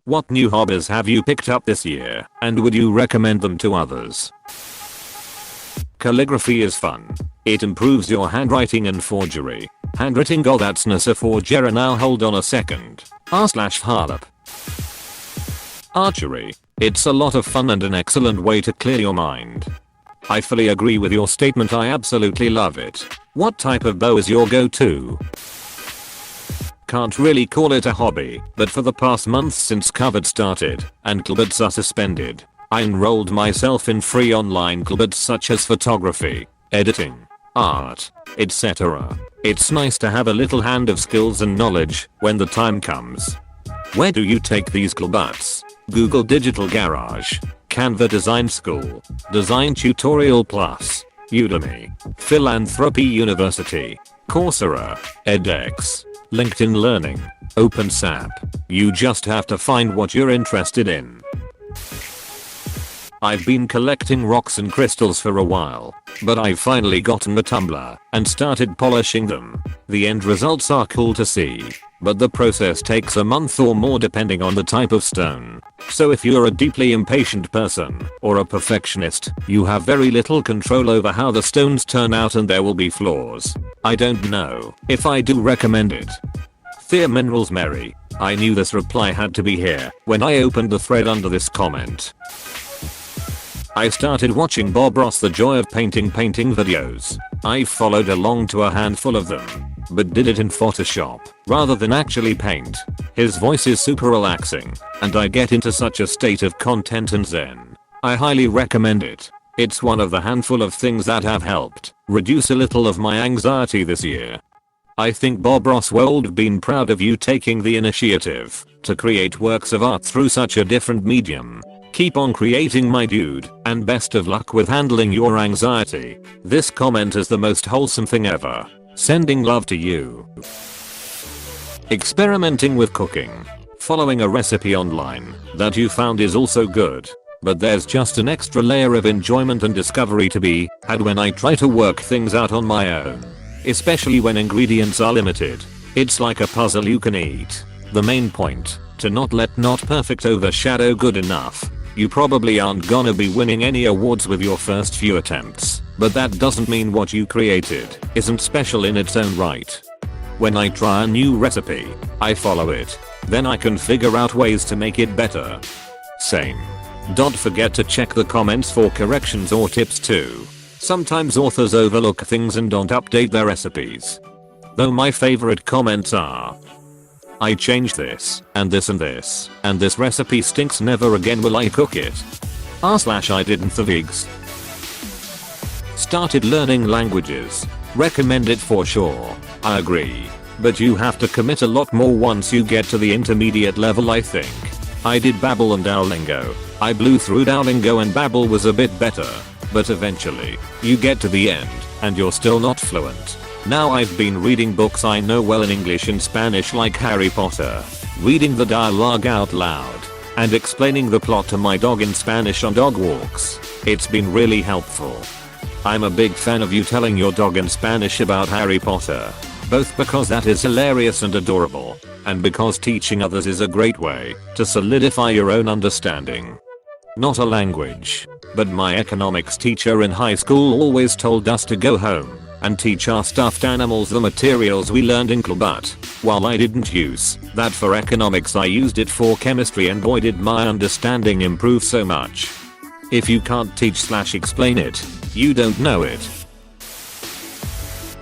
What new hobbies have you picked up this year, and would you recommend them to others? Calligraphy is fun. It improves your handwriting and forgery. Handwriting, oh that's nice a forger. Now hold on a second. r/harlop. Archery. It's a lot of fun and an excellent way to clear your mind. I fully agree with your statement. I absolutely love it. What type of bow is your go-to? Can't really call it a hobby, but for the past month since COVID started and clubs are suspended, I enrolled myself in free online clubs such as photography, editing, art, etc. It's nice to have a little hand of skills and knowledge when the time comes. Where do you take these clubs? Google Digital Garage, Canva Design School, Design Tutorial Plus, Udemy, Philanthropy University, Coursera, edX, LinkedIn Learning, OpenSAP. You just have to find what you're interested in. I've been collecting rocks and crystals for a while, but I've finally gotten a tumbler and started polishing them. The end results are cool to see, but the process takes a month or more depending on the type of stone. So if you're a deeply impatient person or a perfectionist, you have very little control over how the stones turn out and there will be flaws. I don't know if I do recommend it. Thea Minerals Mary. I knew this reply had to be here when I opened the thread under this comment. I started watching Bob Ross The Joy of Painting videos. I followed along to a handful of them, but did it in Photoshop rather than actually paint. His voice is super relaxing, and I get into such a state of content and zen. I highly recommend it. It's one of the handful of things that have helped reduce a little of my anxiety this year. I think Bob Ross would have been proud of you taking the initiative to create works of art through such a different medium. Keep on creating, my dude, and best of luck with handling your anxiety. This comment is the most wholesome thing ever. Sending love to you. Experimenting with cooking. Following a recipe online that you found is also good, but there's just an extra layer of enjoyment and discovery to be had when I try to work things out on my own. Especially when ingredients are limited. It's like a puzzle you can eat. The main point, to not let not perfect overshadow good enough. You probably aren't gonna be winning any awards with your first few attempts, but that doesn't mean what you created isn't special in its own right. When I try a new recipe, I follow it. Then I can figure out ways to make it better. Same. Don't forget to check the comments for corrections or tips too. Sometimes authors overlook things and don't update their recipes. Though my favorite comments are, I changed this, and this and this, and this recipe stinks, never again will I cook it. r/I didn't the vigs. Started learning languages. Recommend it for sure. I agree. But you have to commit a lot more once you get to the intermediate level, I think. I did Babbel and Duolingo. I blew through Duolingo and Babbel was a bit better. But eventually, you get to the end, and you're still not fluent. Now I've been reading books I know well in English and Spanish like Harry Potter, reading the dialogue out loud, and explaining the plot to my dog in Spanish on dog walks. It's been really helpful. I'm a big fan of you telling your dog in Spanish about Harry Potter, both because that is hilarious and adorable, and because teaching others is a great way to solidify your own understanding. Not a language, but my economics teacher in high school always told us to go home and teach our stuffed animals the materials we learned in club. But while I didn't use that for economics, I used it for chemistry, and boy did my understanding improve so much. If you can't teach/explain it, you don't know it.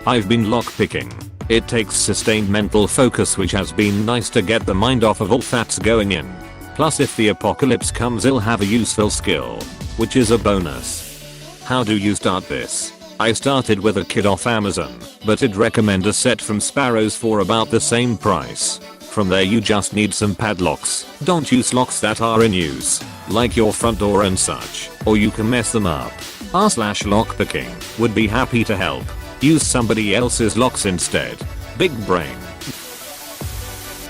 I've been lockpicking. It takes sustained mental focus, which has been nice to get the mind off of all that's going in. Plus if the apocalypse comes, it'll have a useful skill, which is a bonus. How do you start this? I started with a kit off Amazon, but I'd recommend a set from Sparrows for about the same price. From there you just need some padlocks. Don't use locks that are in use, like your front door and such, or you can mess them up. r/lockpicking would be happy to help. Use somebody else's locks instead. Big brain.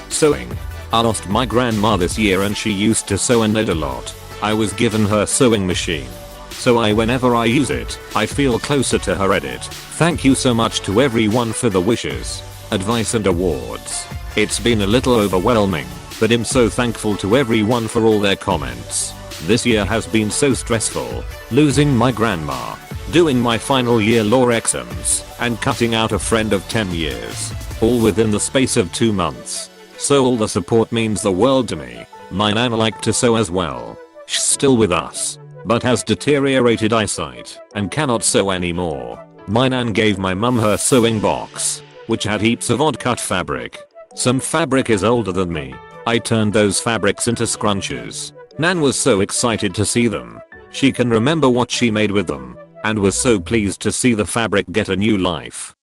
Sewing. I lost my grandma this year and she used to sew and knit a lot. I was given her sewing machine. So whenever I use it, I feel closer to her edit. Thank you so much to everyone for the wishes, advice and awards. It's been a little overwhelming, but I'm so thankful to everyone for all their comments. This year has been so stressful. Losing my grandma, doing my final year law exams, and cutting out a friend of 10 years. All within the space of 2 months. So all the support means the world to me. My nan liked to sew as well. She's still with us, but has deteriorated eyesight and cannot sew anymore. My nan gave my mum her sewing box, which had heaps of odd cut fabric. Some fabric is older than me. I turned those fabrics into scrunches. Nan was so excited to see them. She can remember what she made with them, and was so pleased to see the fabric get a new life.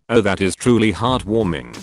Oh, that is truly heartwarming.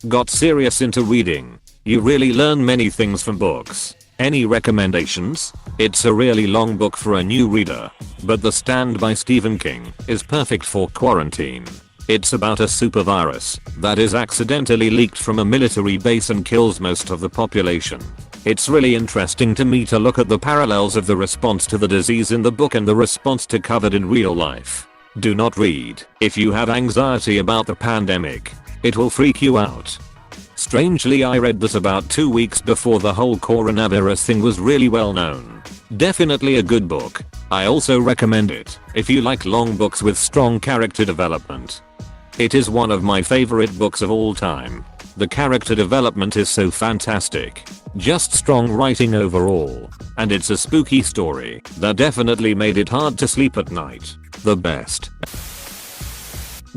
Got serious into reading. You really learn many things from books. Any recommendations? It's a really long book for a new reader, but The Stand by Stephen King is perfect for quarantine. It's about a super virus that is accidentally leaked from a military base and kills most of the population. It's really interesting to me to look at the parallels of the response to the disease in the book and the response to COVID in real life. Do not read if you have anxiety about the pandemic. It will freak you out. Strangely, I read this about 2 weeks before the whole coronavirus thing was really well known. Definitely a good book. I also recommend it if you like long books with strong character development. It is one of my favorite books of all time. The character development is so fantastic. Just strong writing overall. And it's a spooky story that definitely made it hard to sleep at night. The best.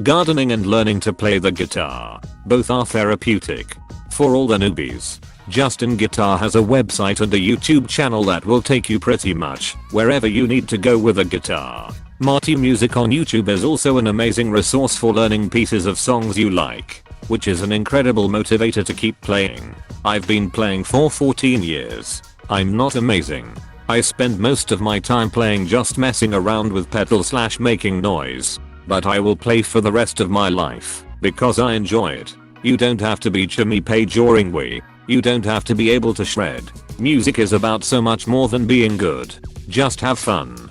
Gardening and learning to play the guitar. Both are therapeutic. For all the newbies, Justin Guitar has a website and a YouTube channel that will take you pretty much wherever you need to go with a guitar. Marty Music on YouTube is also an amazing resource for learning pieces of songs you like, which is an incredible motivator to keep playing. I've been playing for 14 years. I'm not amazing. I spend most of my time playing just messing around with pedals / making noise. But I will play for the rest of my life because I enjoy it. You don't have to be Jimmy Page or Ingwe. You don't have to be able to shred. Music is about so much more than being good. Just have fun.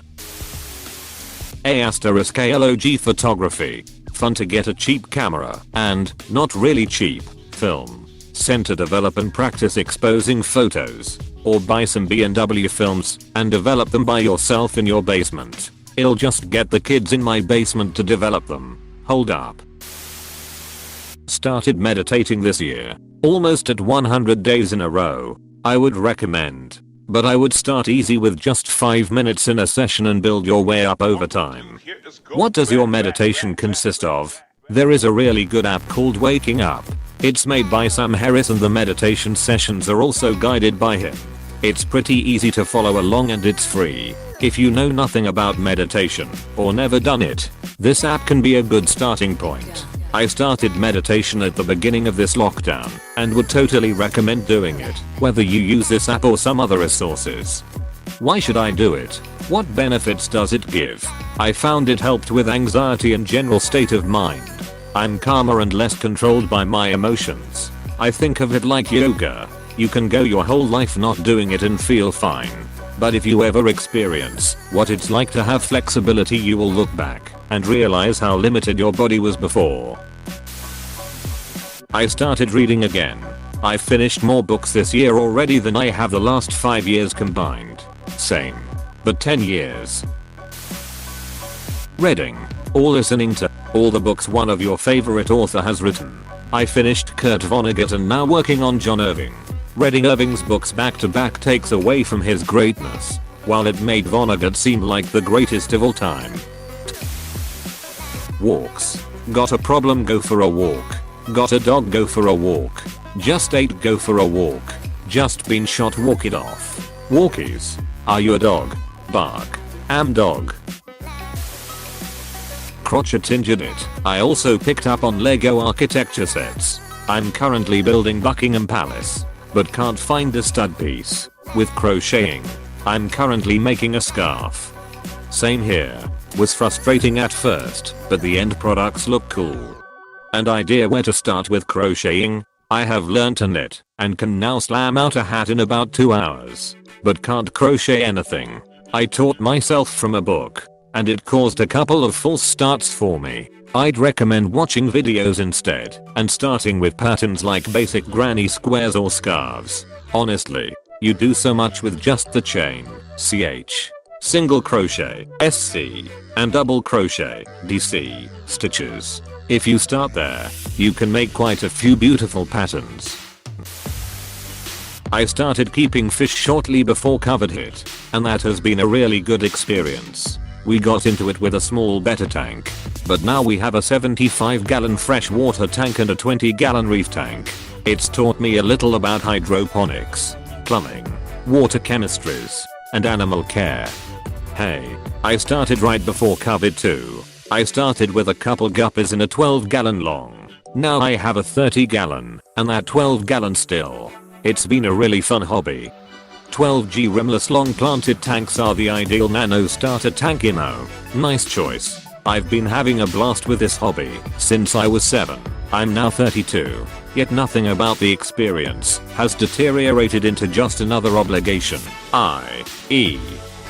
*log photography. Fun to get a cheap camera and, not really cheap, film. Send to develop and practice exposing photos. Or buy some B&W films and develop them by yourself in your basement. I'll just get the kids in my basement to develop them. Hold up. Started meditating this year. Almost at 100 days in a row. I would recommend. But I would start easy with just 5 minutes in a session and build your way up over time. What does your meditation consist of? There is a really good app called Waking Up. It's made by Sam Harris and the meditation sessions are also guided by him. It's pretty easy to follow along and it's free. If you know nothing about meditation or never done it, this app can be a good starting point. I started meditation at the beginning of this lockdown and would totally recommend doing it, whether you use this app or some other resources. Why should I do it? What benefits does it give? I found it helped with anxiety and general state of mind. I'm calmer and less controlled by my emotions. I think of it like yoga. You can go your whole life not doing it and feel fine. But if you ever experience what it's like to have flexibility, you will look back and realize how limited your body was before. I started reading again. I finished more books this year already than I have the last 5 years combined. Same. But 10 years. Reading. Or listening to all the books one of your favorite author has written. I finished Kurt Vonnegut and now working on John Irving. Reading Irving's books back to back takes away from his greatness, while it made Vonnegut seem like the greatest of all time. Walks. Got a problem? Go for a walk. Got a dog? Go for a walk. Just ate? Go for a walk. Just been shot? Walk it off. Walkies. Are you a dog? Bark. Am dog. Crotchet injured it. I also picked up on Lego architecture sets. I'm currently building Buckingham Palace, but can't find a stud piece. With crocheting, I'm currently making a scarf. Same here. Was frustrating at first, but the end products look cool. And idea where to start with crocheting? I have learnt to knit, and can now slam out a hat in about 2 hours. But can't crochet anything. I taught myself from a book, and it caused a couple of false starts for me. I'd recommend watching videos instead and starting with patterns like basic granny squares or scarves. Honestly, you do so much with just the chain, ch, single crochet, sc, and double crochet, dc, stitches. If you start there, you can make quite a few beautiful patterns. I started keeping fish shortly before COVID hit, and that has been a really good experience. We got into it with a small betta tank, but now we have a 75-gallon freshwater tank and a 20-gallon reef tank. It's taught me a little about hydroponics, plumbing, water chemistries, and animal care. Hey, I started right before COVID too. I started with a couple guppies in a 12-gallon long. Now I have a 30-gallon, and that 12-gallon still. It's been a really fun hobby. 12G rimless long planted tanks are the ideal nano starter tank, you know. Nice choice. I've been having a blast with this hobby since I was 7. I'm now 32. Yet nothing about the experience has deteriorated into just another obligation, i.e.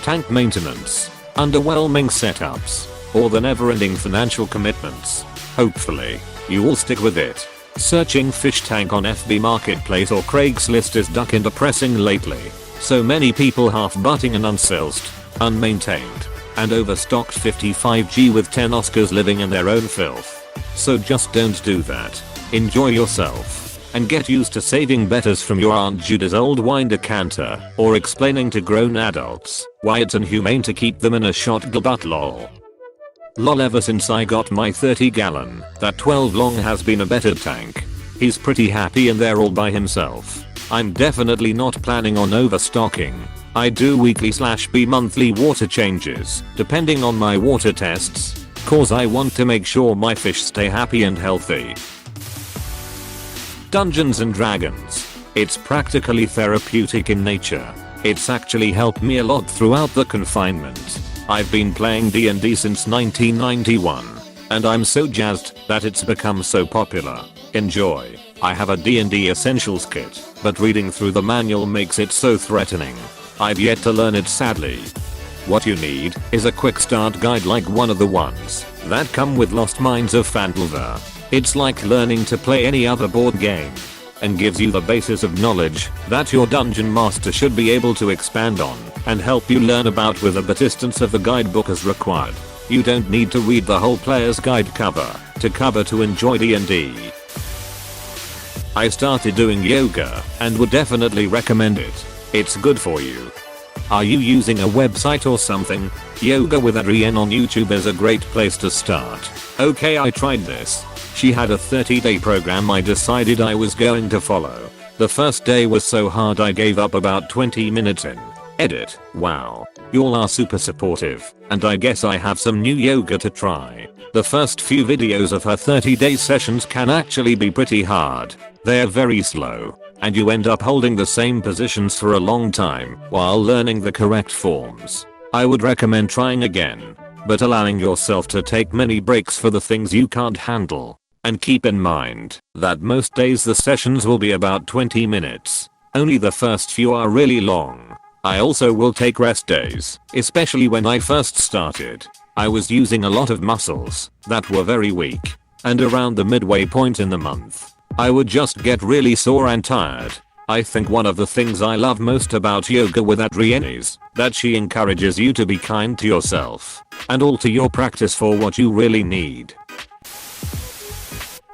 tank maintenance, underwhelming setups, or the never-ending financial commitments. Hopefully, you will stick with it. Searching fish tank on FB Marketplace or Craigslist is duck and depressing lately. So many people half-butting and unsalesed, unmaintained, and overstocked 55G with 10 Oscars living in their own filth. So just don't do that. Enjoy yourself, and get used to saving betters from your Aunt Judy's old wine decanter, or explaining to grown adults why it's inhumane to keep them in a shotgun butt lol. Lol, ever since I got my 30-gallon, that 12 long has been a better tank. He's pretty happy in there all by himself. I'm definitely not planning on overstocking. I do weekly/bi-monthly water changes, depending on my water tests, cause I want to make sure my fish stay happy and healthy. Dungeons and Dragons. It's practically therapeutic in nature. It's actually helped me a lot throughout the confinement. I've been playing D&D since 1991, and I'm so jazzed that it's become so popular. Enjoy. I have a D&D Essentials kit, but reading through the manual makes it so threatening. I've yet to learn it, sadly. What you need is a quick start guide like one of the ones that come with Lost Mines of Phandelver. It's like learning to play any other board game, and gives you the basis of knowledge that your dungeon master should be able to expand on and help you learn about with a distance of the guidebook as required. You don't need to read the whole player's guide cover to enjoy D&D. I started doing yoga and would definitely recommend it. It's good for you. Are you using a website or something? Yoga with Adrienne on YouTube is a great place to start. Okay, I tried this. She had a 30-day program I decided I was going to follow. The first day was so hard I gave up about 20 minutes in. Edit. Wow. Y'all are super supportive, and I guess I have some new yoga to try. The first few videos of her 30-day sessions can actually be pretty hard. They're very slow, and you end up holding the same positions for a long time while learning the correct forms. I would recommend trying again, but allowing yourself to take many breaks for the things you can't handle. And keep in mind that most days the sessions will be about 20 minutes. Only the first few are really long. I also will take rest days, especially when I first started. I was using a lot of muscles that were very weak, and around the midway point in the month, I would just get really sore and tired. I think one of the things I love most about yoga with Adrienne is that she encourages you to be kind to yourself and alter your practice for what you really need.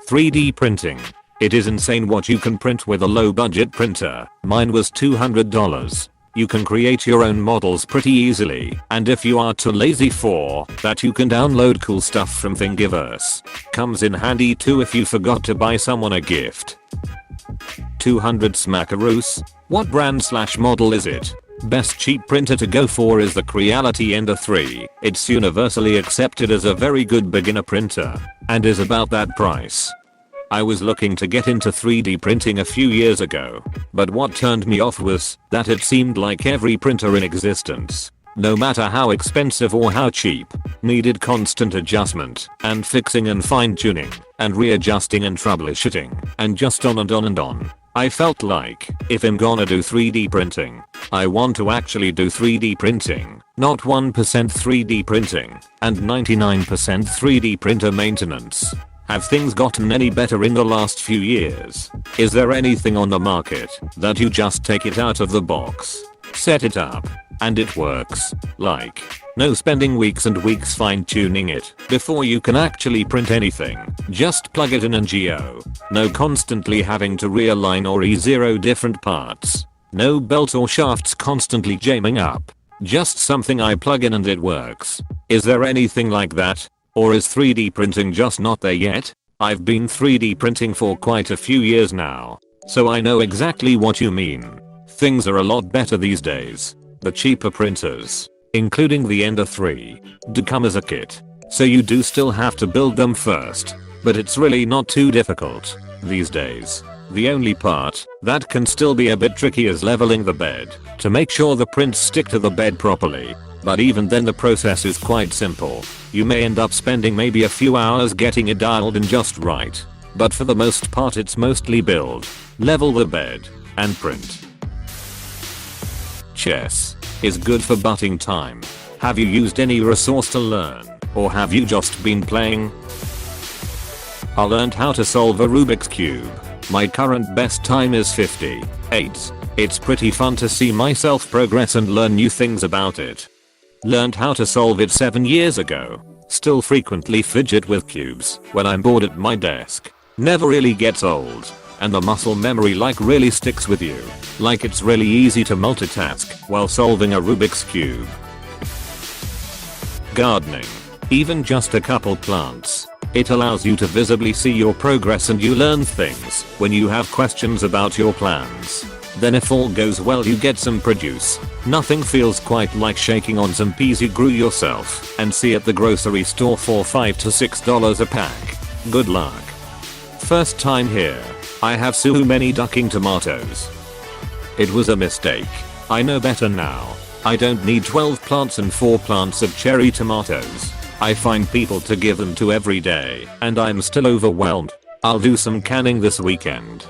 3D printing. It is insane what you can print with a low budget printer. Mine was $200. You can create your own models pretty easily, and if you are too lazy for that, you can download cool stuff from Thingiverse. Comes in handy too if you forgot to buy someone a gift. 200 smackaroos. What brand/model is it? Best cheap printer to go for is the Creality Ender 3. It's universally accepted as a very good beginner printer, and is about that price. I was looking to get into 3D printing a few years ago, but what turned me off was that it seemed like every printer in existence, no matter how expensive or how cheap, needed constant adjustment and fixing and fine-tuning and readjusting and troubleshooting and just on and on and on. I felt like if I'm gonna do 3D printing, I want to actually do 3D printing, not 1% 3D printing and 99% 3D printer maintenance. Have things gotten any better in the last few years? Is there anything on the market that you just take it out of the box, set it up, and it works? Like, no spending weeks and weeks fine tuning it before you can actually print anything. Just plug it in and go. No constantly having to realign or re-zero different parts. No belt or shafts constantly jamming up. Just something I plug in and it works. Is there anything like that? Or is 3D printing just not there yet? I've been 3D printing for quite a few years now, so I know exactly what you mean. Things are a lot better these days. The cheaper printers, including the Ender 3, do come as a kit, so you do still have to build them first, but it's really not too difficult these days. The only part that can still be a bit tricky is leveling the bed to make sure the prints stick to the bed properly. But even then the process is quite simple. You may end up spending maybe a few hours getting it dialed in just right. But for the most part it's mostly build, level the bed, and print. Chess is good for butting time. Have you used any resource to learn, or have you just been playing? I learned how to solve a Rubik's Cube. My current best time is 58. It's pretty fun to see myself progress and learn new things about it. Learned how to solve it 7 years ago. Still frequently fidget with cubes when I'm bored at my desk. Never really gets old. And the muscle memory like really sticks with you. Like it's really easy to multitask while solving a Rubik's Cube. Gardening. Even just a couple plants. It allows you to visibly see your progress and you learn things when you have questions about your plans. Then if all goes well you get some produce. Nothing feels quite like shaking on some peas you grew yourself and see at the grocery store for $5 to $6 a pack. Good luck. First time here. I have so many ducking tomatoes. It was a mistake. I know better now. I don't need 12 plants and 4 plants of cherry tomatoes. I find people to give them to every day and I'm still overwhelmed. I'll do some canning this weekend.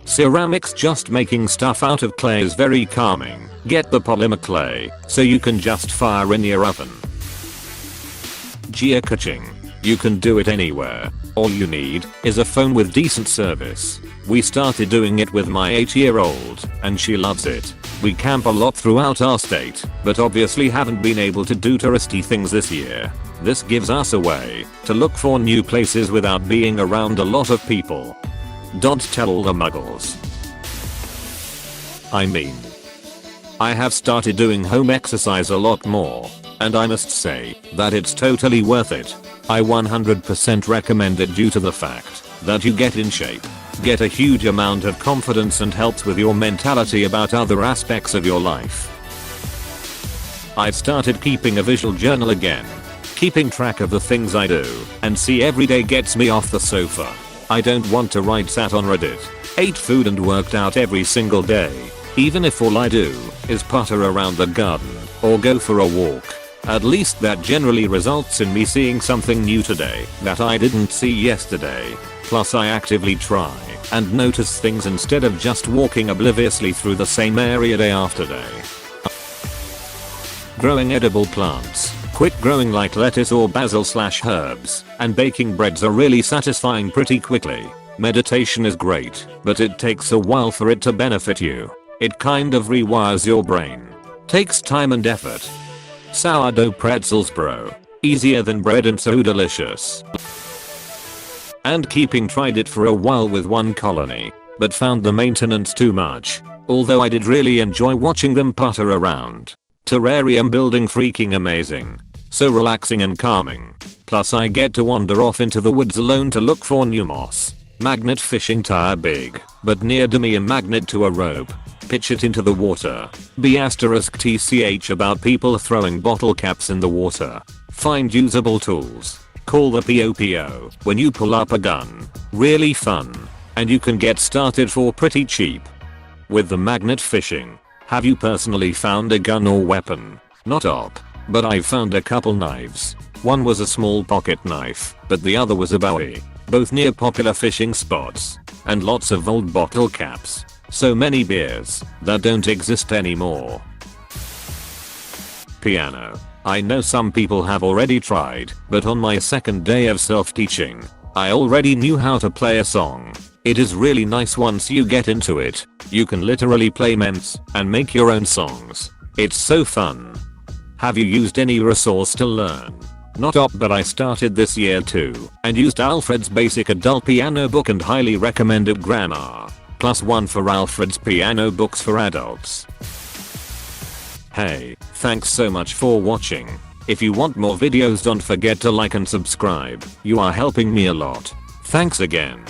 Ceramics. Just making stuff out of clay is very calming. Get the polymer clay so you can just fire in your oven. Geocaching. You can do it anywhere. All you need is a phone with decent service. We started doing it with my 8-year-old and she loves it. We camp a lot throughout our state, but obviously haven't been able to do touristy things this year. This gives us a way to look for new places without being around a lot of people. Don't tell all the muggles. I mean, I have started doing home exercise a lot more, and I must say that it's totally worth it. I 100% recommend it due to the fact that you get in shape, get a huge amount of confidence and helps with your mentality about other aspects of your life. I've started keeping a visual journal again. Keeping track of the things I do and see every day gets me off the sofa. I don't want to write sat on Reddit, ate food and worked out every single day, even if all I do is putter around the garden or go for a walk. At least that generally results in me seeing something new today that I didn't see yesterday. Plus I actively try and notice things instead of just walking obliviously through the same area day after day. Growing edible plants. Quick growing like lettuce or basil/herbs and baking breads are really satisfying pretty quickly. Meditation is great, but it takes a while for it to benefit you. It kind of rewires your brain. Takes time and effort. Sourdough pretzels bro. Easier than bread and so delicious. And keeping tried it for a while with one colony, but found the maintenance too much. Although I did really enjoy watching them putter around. Terrarium building freaking amazing. So relaxing and calming. Plus I get to wander off into the woods alone to look for new moss. Magnet fishing. Tire big, but near to me a magnet to a rope. Pitch it into the water. *TCH about people throwing bottle caps in the water. Find usable tools. Call the POPO when you pull up a gun. Really fun. And you can get started for pretty cheap. With the magnet fishing, have you personally found a gun or weapon? Not op, but I found a couple knives. One was a small pocket knife, but the other was a bowie. Both near popular fishing spots. And lots of old bottle caps. So many beers that don't exist anymore. Piano. I know some people have already tried, but on my second day of self-teaching, I already knew how to play a song. It is really nice once you get into it. You can literally play ments and make your own songs. It's so fun. Have you used any resource to learn? Not op, but I started this year too and used Alfred's Basic Adult Piano Book and highly recommended Grammar. +1 for Alfred's Piano Books for Adults. Hey, thanks so much for watching. If you want more videos, don't forget to like and subscribe. You are helping me a lot. Thanks again.